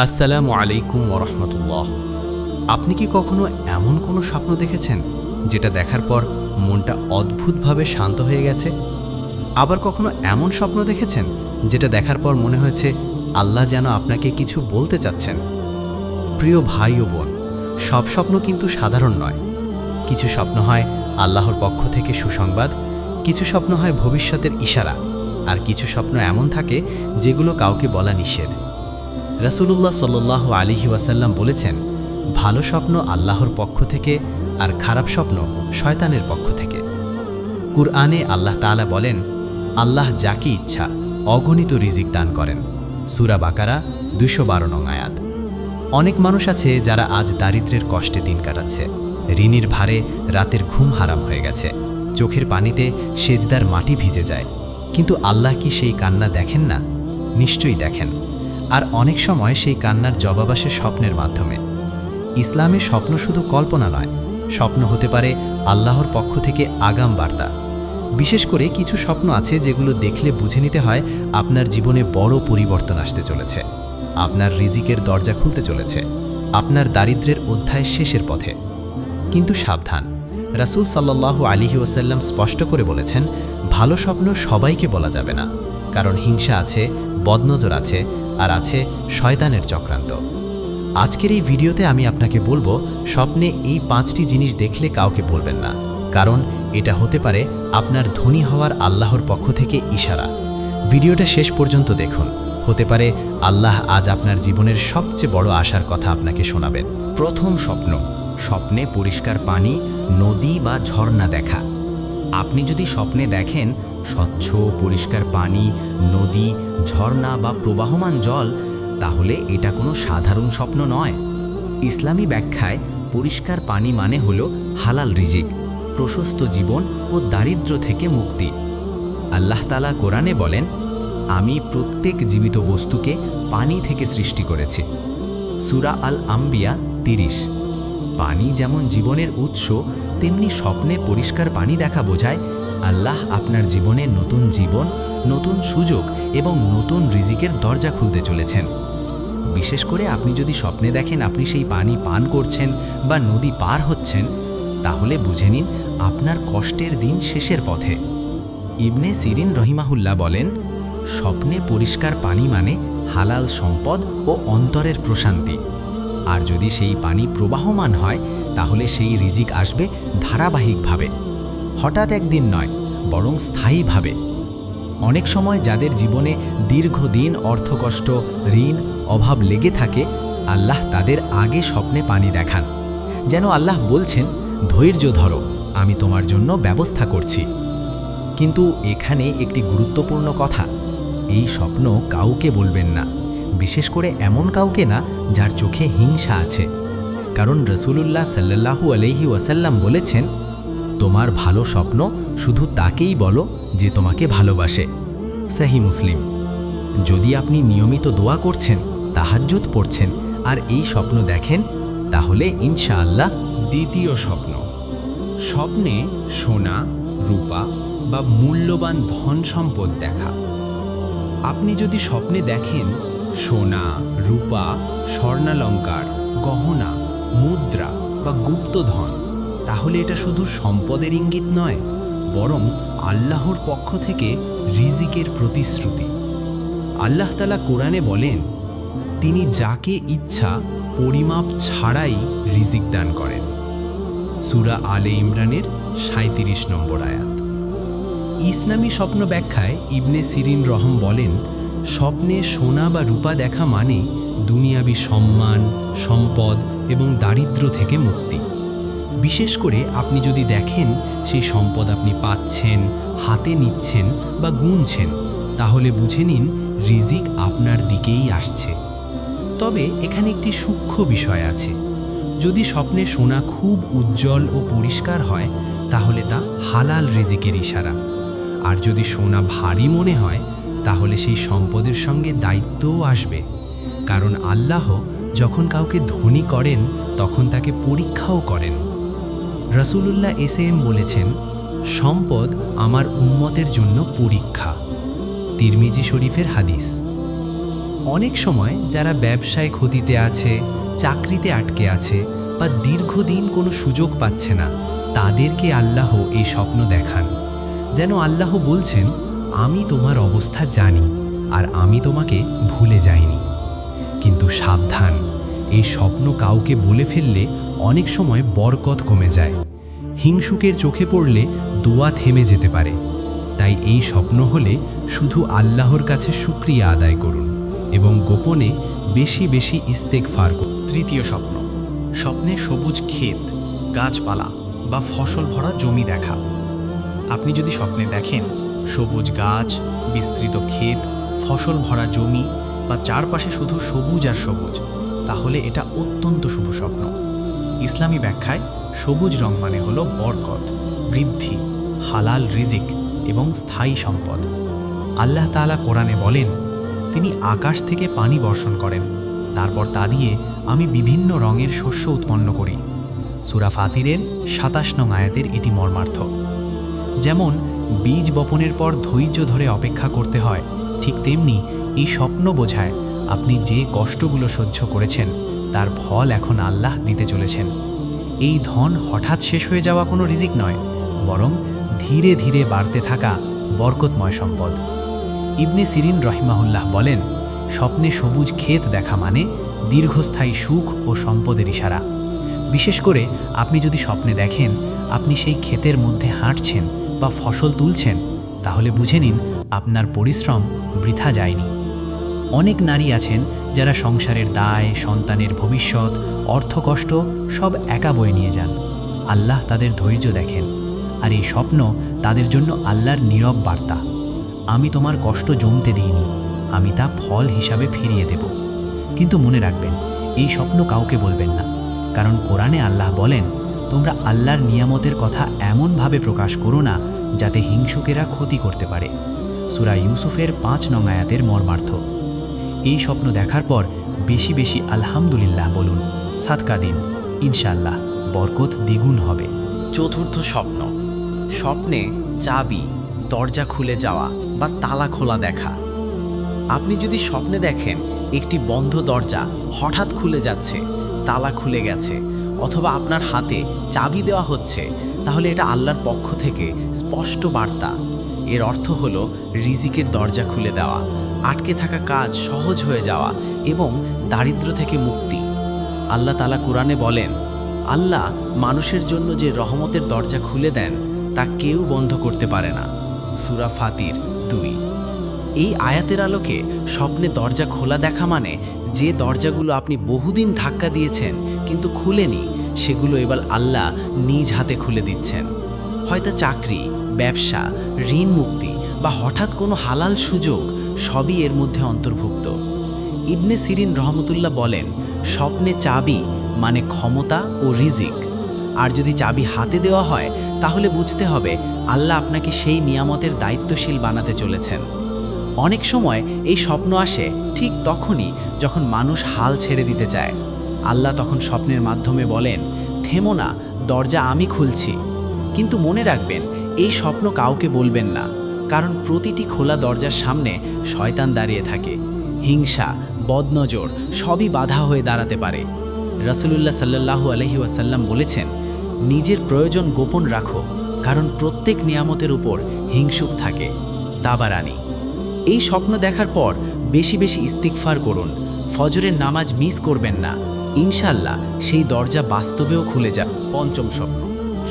আসসালামু আলাইকুম ওরহমতুল্লাহ। আপনি কি কখনো এমন কোনো স্বপ্ন দেখেছেন যেটা দেখার পর মনটা অদ্ভুতভাবে শান্ত হয়ে গেছে? আবার কখনো এমন স্বপ্ন দেখেছেন যেটা দেখার পর মনে হয়েছে আল্লাহ যেন আপনাকে কিছু বলতে চাচ্ছেন? প্রিয় ভাই ও বোন, সব স্বপ্ন কিন্তু সাধারণ নয়। কিছু স্বপ্ন হয় আল্লাহর পক্ষ থেকে সুসংবাদ, কিছু স্বপ্ন হয় ভবিষ্যতের ইশারা, আর কিছু স্বপ্ন এমন থাকে যেগুলো কাউকে বলা নিষেধ। রাসূলুল্লাহ সাল্লাল্লাহু আলাইহি ওয়াসাল্লাম বলেছেন, ভালো স্বপ্ন আল্লাহর পক্ষ থেকে আর খারাপ স্বপ্ন শয়তানের পক্ষ থেকে। কুরআনে আল্লাহ তাআলা বলেন, আল্লাহ যাকে ইচ্ছা অগণিত রিজিক দান করেন। সূরা বাকারা ২১২ নং আয়াত। অনেক মানুষ আছে যারা আজ দারিদ্র্যের কষ্টে দিন কাটাচ্ছে। ঋণের ভারে রাতের ঘুম হারাম হয়ে গেছে, চোখের পানিতে সেজদার মাটি ভিজে যায়। কিন্তু আল্লাহ কি সেই কান্না দেখেন না? নিশ্চয়ই দেখেন। আর অনেক সময় সেই কান্নার জবাব আসে স্বপ্নের মাধ্যমে। ইসলামে স্বপ্ন শুধু কল্পনা নয়, স্বপ্ন হতে পারে আল্লাহর পক্ষ থেকে আগাম বার্তা। বিশেষ করে কিছু স্বপ্ন আছে যেগুলো দেখলে বুঝে নিতে হয় আপনার জীবনে বড় পরিবর্তন আসতে চলেছে, আপনার রিজিকের দরজা খুলতে চলেছে, আপনার দারিদ্র্যের অধ্যায় শেষের পথে। কিন্তু সাবধান, রাসূল সাল্লাল্লাহু আলাইহি ওয়াসাল্লাম স্পষ্ট করে বলেছেন, ভালো স্বপ্ন সবাইকে বলা যাবে না, কারণ হিংসা আছে, বদনজর আছে, আর আছে শয়তানের চক্রান্ত। আজকের এই ভিডিওতে আমি আপনাকে বলবো, স্বপ্নে এই 5টি জিনিস দেখলে কাউকে বলবেন না, কারণ এটা হতে পারে আপনার ধনী হওয়ার আল্লাহর পক্ষ থেকে ইশারা। ভিডিওটা শেষ পর্যন্ত দেখুন, হতে পারে আল্লাহ আজ আপনার জীবনের সবচেয়ে বড় আশার কথা আপনাকে শোনাবেন। প্রথম স্বপ্ন, স্বপ্নে পরিষ্কার পানি, নদী বা ঝর্ণা দেখা। আপনি যদি স্বপ্নে দেখেন স্বচ্ছ পরিষ্কার পানি, নদী, ঝর্ণা বা প্রবাহমান জল, তাহলে এটা কোনো সাধারণ স্বপ্ন নয়। ইসলামী ব্যাখ্যায় পরিষ্কার পানি মানে হলো হালাল রিজিক, প্রশস্ত জীবন ও দারিদ্র্য থেকে মুক্তি। আল্লাহ তাআলা কোরআনে বলেন, আমি প্রত্যেক জীবিত বস্তুকে পানি থেকে সৃষ্টি করেছি। সূরা আল আম্বিয়া ৩০। পানি যেমন জীবনের উৎস, তেমনি স্বপ্নে পরিষ্কার পানি দেখা বোঝায় আল্লাহ আপনার জীবনে নতুন জীবন, নতুন সুযোগ এবং নতুন রিজিকের দরজা খুলতে চলেছেন। বিশেষ করে আপনি যদি স্বপ্নে দেখেন আপনি সেই পানি পান করছেন বা নদী পার হচ্ছেন, তাহলে বুঝে নিন আপনার কষ্টের দিন শেষের পথে। ইবনে সিরিন রহিমাহুল্লাহ বলেন, স্বপ্নে পরিষ্কার পানি মানে হালাল সম্পদ ও অন্তরের প্রশান্তি। আর যদি সেই পানি প্রবাহমান হয়, তাহলে সেই রিজিক আসবে ধারাবাহিকভাবে, হঠাৎ একদিন নয়, বরং স্থায়ীভাবে। অনেক সময় যাদের জীবনে দীর্ঘদিন অর্থকষ্ট, ঋণ, অভাব লেগে থাকে, আল্লাহ তাদের আগে স্বপ্নে পানি দেখান, যেন আল্লাহ বলছেন, ধৈর্য ধরো, আমি তোমার জন্য ব্যবস্থা করছি। কিন্তু এখানে একটি গুরুত্বপূর্ণ কথা, এই স্বপ্ন কাউকে বলবেন না, বিশেষ করে এমন কাউকে না যার চোখে হিংসা আছে। কারণ রাসূলুল্লাহ সাল্লাল্লাহু আলাইহি ওয়াসাল্লাম বলেছেন, তোমার ভালো স্বপ্ন শুধু তাকেই বলো যে তোমাকে ভালোবাসে। সহিহ মুসলিম। যদি আপনি নিয়মিত দোয়া করছেন, তাহাজ্জুদ পড়ছেন আর এই স্বপ্ন দেখেন, তাহলে ইনশাআল্লাহ। দ্বিতীয় স্বপ্ন, স্বপ্নে সোনা, রূপা বা মূল্যবান ধন সম্পদ দেখা। আপনি যদি স্বপ্নে দেখেন সোনা, রূপা, স্বর্ণালঙ্কার, গহনা, মুদ্রা বা গুপ্তধন, তাহলে এটা শুধু সম্পদের ইঙ্গিত নয়, বরং আল্লাহর পক্ষ থেকে রিজিকের প্রতিশ্রুতি। আল্লাহ তাআলা কোরআনে বলেন, তিনি যাকে ইচ্ছা পরিমাপ ছাড়াই রিজিক দান করেন। সূরা আলে ইমরানের ৩৭ নম্বর আয়াত। ইসলামী স্বপ্ন ব্যাখ্যায় ইবনে সিরিন রহম বলেন, স্বপ্নে সোনা বা রূপা দেখা মানে দুনিয়াবি সম্মান, সম্পদ এবং দারিদ্র্য থেকে মুক্তি। বিশেষ করে আপনি যদি দেখেন সেই সম্পদ আপনি পাচ্ছেন, হাতে নিচ্ছেন বা গুনছেন, তাহলে বুঝে নিন রিজিক আপনার দিকেই আসছে। তবে এখানে একটি সূক্ষ্ম বিষয় আছে, যদি স্বপ্নে সোনা খুব উজ্জ্বল ও পরিষ্কার হয়, তাহলে তা হালাল রিজিকের ইশারা। আর যদি সোনা ভারী মনে হয়, তাহলে সেই সম্পদের সঙ্গে দায়িত্বও আসবে। কারণ আল্লাহ যখন কাউকে ধনী করেন, তখন তাকে পরীক্ষাও করেন। রাসূলুল্লাহ এসএম বলেছেন, সম্পদ আমার উম্মতের জন্য পরীক্ষা। তিরমিজি শরীফের হাদিস। অনেক সময় যারা ব্যবসায় ক্ষতিতে আছে, চাকরিতে আটকে আছে বা দীর্ঘদিন কোনো সুযোগ পাচ্ছে না, তাদেরকে আল্লাহ এই স্বপ্ন দেখান। যেন আল্লাহ বলছেন, আমি তোমার অবস্থা জানি আর আমি তোমাকে ভুলে যাইনি। কিন্তু সাবধান, এই স্বপ্ন কাউকে বলে ফেললে অনেক সময় বরকত কমে যায়। হিংসুকের চোখে পড়লে দোয়া থেমে যেতে পারে। তাই এই স্বপ্ন হলে শুধু আল্লাহর কাছে শুকরিয়া আদায় করুন এবং গোপনে বেশি বেশি ইস্তেগফার করুন। তৃতীয় স্বপ্ন, স্বপ্নে সবুজ ক্ষেত, গাছপালা বা ফসল ভরা জমি দেখা। আপনি যদি স্বপ্নে দেখেন সবুজ গাছ, বিস্তৃত ক্ষেত, ফসল ভরা জমি বা চারপাশে শুধু সবুজ আর সবুজ, তাহলে এটা অত্যন্ত শুভ স্বপ্ন। ইসলামী ব্যাখ্যায় সবুজ রং মানে হলো বরকত, বৃদ্ধি, হালাল রিজিক এবং স্থায়ী সম্পদ। আল্লাহ তাআলা কোরআনে বলেন, তিনি আকাশ থেকে পানি বর্ষণ করেন, তারপর তা দিয়ে আমি বিভিন্ন রঙের শস্য উৎপন্ন করি। সূরা ফাতিরের ২৭ নং আয়াতের এটি মর্মার্থ। যেমন বীজ বপনের পর ধৈর্য ধরে অপেক্ষা করতে হয়, ঠিক তেমনি এই স্বপ্ন বোঝায় আপনি যে কষ্টগুলো সহ্য করেছেন তার ফল এখন আল্লাহ দিতে চলেছেন। এই ধন হঠাৎ শেষ হয়ে যাওয়া কোনো রিজিক নয়, বরং ধীরে ধীরে বাড়তে থাকা বরকতময় সম্পদ। ইবনে সিরিন রহিমাহুল্লাহ বলেন, স্বপ্নে সবুজ ক্ষেত দেখা মানে দীর্ঘস্থায়ী সুখ ও সম্পদের ইশারা। বিশেষ করে আপনি যদি স্বপ্নে দেখেন আপনি সেই ক্ষেতের মধ্যে হাঁটছেন বা ফসল তুলছেন, তাহলে বুঝে নিন আপনার পরিশ্রম বৃথা যায়নি। অনেক নারী আছেন যারা সংসারের দায়, সন্তানের ভবিষ্যৎ, অর্থকষ্ট সব একা বয়ে নিয়ে যান। আল্লাহ তাদের ধৈর্য দেখেন, আর এই স্বপ্ন তাদের জন্য আল্লাহর নীরব বার্তা, আমি তোমার কষ্ট জমতে দিইনি, আমি তা ফল হিসাবে ফিরিয়ে দেব। কিন্তু মনে রাখবেন, এই স্বপ্ন কাউকে বলবেন না, কারণ কোরআনে আল্লাহ বলেন, তোমরা আল্লাহর নিয়ামতের কথা এমনভাবে প্রকাশ করো না যাতে হিংসুকেরা ক্ষতি করতে পারে। সূরা ইউসুফের ৫ নং আয়াতের মর্মার্থ। এই স্বপ্ন দেখার পর বেশি বেশি আলহামদুলিল্লাহ বলুন, সাদকা দিন, ইনশাআল্লাহ বরকত দ্বিগুণ হবে। চতুর্থ স্বপ্ন, স্বপ্নে চাবি, দরজা খুলে যাওয়া বা তালা খোলা দেখা। আপনি যদি স্বপ্নে দেখেন একটি বন্ধ দরজা হঠাৎ খুলে যাচ্ছে, তালা খুলে গেছে, অথবা আপনার হাতে চাবি দেওয়া হচ্ছে, তাহলে এটা আল্লাহর পক্ষ থেকে স্পষ্ট বার্তা। এর অর্থ হলো রিজিকের দরজা খুলে দেওয়া, আটকে থাকা কাজ সহজ হয়ে যাওয়া এবং দারিদ্র্য থেকে মুক্তি। আল্লাহ তাআলা কোরআনে বলেন, আল্লাহ মানুষের জন্য যে রহমতের দরজা খুলে দেন তা কেউ বন্ধ করতে পারে না। সূরা ফাতির ২। এই আয়াতের আলোকে স্বপ্নে দরজা খোলা দেখা মানে যে দরজাগুলো আপনি বহুদিন ধাক্কা দিয়েছেন কিন্তু খুলেনি, সেগুলো এবার আল্লাহ নিজ হাতে খুলে দিচ্ছেন। হয়তো চাকরি, ব্যবসা, ঋণ মুক্তি বা হঠাৎ কোনো হালাল সুযোগ, সবই এর মধ্যে অন্তর্ভুক্ত। ইবনে সিরিন রহমতুল্লাহ বলেন, স্বপ্নে চাবি মানে ক্ষমতা ও রিজিক। আর যদি চাবি হাতে দেওয়া হয় তাহলে বুঝতে হবে আল্লাহ আপনাকে সেই নিয়ামতের দায়িত্বশীল বানাতে চলেছেন। অনেক সময় এই স্বপ্ন আসে ঠিক তখনই যখন মানুষ হাল ছেড়ে দিতে চায়। আল্লাহ তখন স্বপ্নের মাধ্যমে বলেন, থেমো না, দরজা আমি খুলছি। কিন্তু মনে রাখবেন, এই স্বপ্ন কাউকে বলবেন না, কারণ প্রতিটি খোলা দরজার সামনে শয়তান দাঁড়িয়ে থাকে। হিংসা, বদনজর সবই বাধা হয়ে দাঁড়াতে পারে। রাসূলুল্লাহ সাল্লাল্লাহু আলাইহি ওয়াসাল্লাম বলেছেন, নিজের প্রয়োজন গোপন রাখো, কারণ প্রত্যেক নিয়ামতের উপর হিংসুক থাকে। তাবারানি। এই স্বপ্ন দেখার পর বেশি বেশি ইস্তিগফার করুন, ফজরের নামাজ মিস করবেন না, ইনশাআল্লাহ সেই দরজা বাস্তবেও খুলে যাবে। পঞ্চম স্বপ্ন,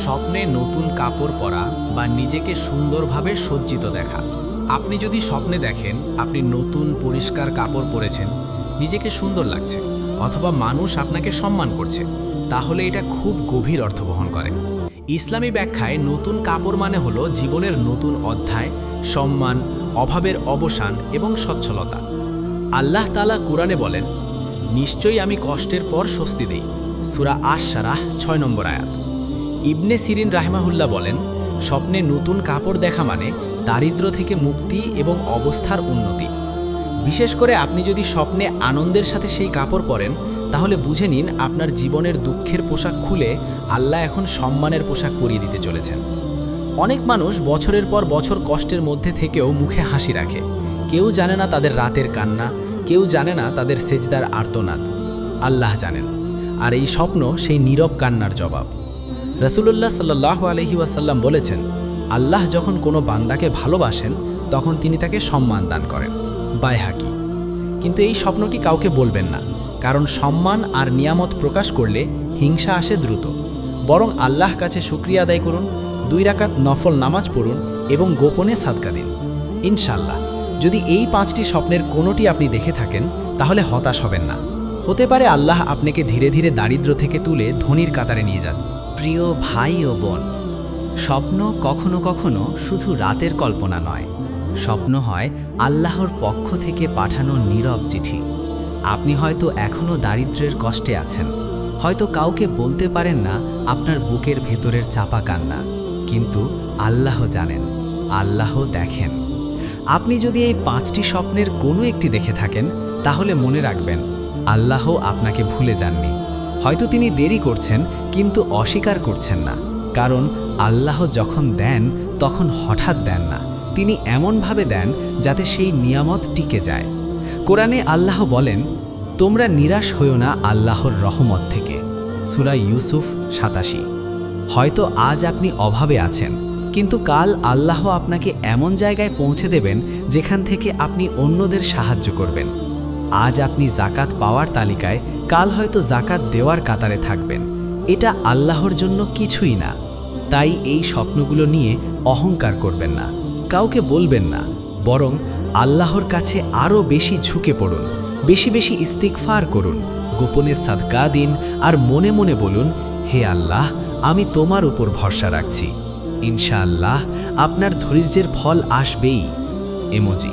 স্বপ্নে নতুন কাপড় পরা বা নিজেকে সুন্দরভাবে সজ্জিত দেখা। আপনি যদি স্বপ্নে দেখেন আপনি নতুন পরিষ্কার কাপড় পরেছেন, নিজেকে সুন্দর লাগছে, অথবা মানুষ আপনাকে সম্মান করছে, তাহলে এটা খুব গভীর অর্থ বহন করে। ইসলামী ব্যাখ্যায় নতুন কাপড় মানে হলো জীবনের নতুন অধ্যায়, সম্মান, অভাবের অবসান এবং সচ্ছলতা। আল্লাহ তাআলা কুরআনে বলেন, নিশ্চয়ই আমি কষ্টের পর স্বস্তি দেই। সূরা আশ-শারাহ ৬ নম্বর আয়াত। ইবনে সিরিন রাহিমাহুল্লাহ বলেন, স্বপ্নে নতুন কাপড় দেখা মানে দারিদ্র্য থেকে মুক্তি এবং অবস্থার উন্নতি। বিশেষ করে আপনি যদি স্বপ্নে আনন্দের সাথে সেই কাপড় পরেন, তাহলে বুঝে নিন আপনার জীবনের দুঃখের পোশাক খুলে আল্লাহ এখন সম্মানের পোশাক পরিয়ে দিতে চলেছেন। অনেক মানুষ বছরের পর বছর কষ্টের মধ্যে থেকেও মুখে হাসি রাখে। কেউ জানে না তাদের রাতের কান্না, কেউ জানে না তাদের সেজদার আর্তনাদ, আল্লাহ জানেন। আর এই স্বপ্ন সেই নীরব কান্নার জবাব। রাসূলুল্লাহ সাল্লাল্লাহু আলাইহি ওয়াসাল্লাম বলেছেন, আল্লাহ যখন কোনো বান্দাকে ভালোবাসেন তখন তিনি তাকে সম্মান দান করেন। বাইহাকি। কিন্তু এই স্বপ্নটি কাউকে বলবেন না, কারণ সম্মান আর নিয়ামত প্রকাশ করলে হিংসা আসে দ্রুত। বরং আল্লাহ কাছে শুকরিয়া আদায় করুন, 2 রাকাত নফল নামাজ পড়ুন এবং গোপনে সাদকা দিন। ইনশাআল্লাহ যদি এই 5টি স্বপ্নের কোনোটি আপনি দেখে থাকেন তাহলে হতাশ হবেন না। হতে পারে আল্লাহ আপনাকে ধীরে ধীরে দারিদ্র্য থেকে তুলে ধনীর কাতারে নিয়ে যান। প্রিয় ভাই ও বোন, স্বপ্ন কখনো কখনো শুধু রাতের কল্পনা নয়, স্বপ্ন হয় আল্লাহর পক্ষ থেকে পাঠানো নীরব চিঠি। আপনি হয়তো এখনও দারিদ্র্যের কষ্টে আছেন, হয়তো কাউকে বলতে পারেন না আপনার বুকের ভেতরের চাপা কান্না, কিন্তু আল্লাহ জানেন, আল্লাহ দেখেন। আপনি যদি এই 5টি স্বপ্নের কোনো একটি দেখে থাকেন তাহলে মনে রাখবেন, আল্লাহ আপনাকে ভুলে যাননি। হয়তো তিনি দেরি করছেন কিন্তু অস্বীকার করছেন না, কারণ আল্লাহ যখন দেন তখন হঠাৎ দেন না, তিনি এমনভাবে দেন যাতে সেই নিয়ামত টিকে যায়। কোরআনে আল্লাহ বলেন, তোমরা নিরাশ হইও না আল্লাহর রহমত থেকে। সূরা ইউসুফ 87। হয়তো আজ আপনি অভাবে আছেন, কিন্তু কাল আল্লাহ আপনাকে এমন জায়গায় পৌঁছে দেবেন যেখান থেকে আপনি অন্যদের সাহায্য করবেন। আজ আপনি জাকাত পাওয়ার তালিকায়, কাল হয়তো জাকাত দেওয়ার কাতারে থাকবেন। এটা আল্লাহর জন্য কিছুই না। তাই এই স্বপ্নগুলো নিয়ে অহংকার করবেন না, কাউকে বলবেন না, বরং আল্লাহর কাছে আরও বেশি ঝুঁকে পড়ুন, বেশি বেশি ইস্তিগফার করুন, গোপনে সাদকা দিন আর মনে মনে বলুন, হে আল্লাহ, আমি তোমার উপর ভরসা রাখছি। ইনশাআল্লাহ আপনার ধৈর্যের ফল আসবেই। ইমোজি।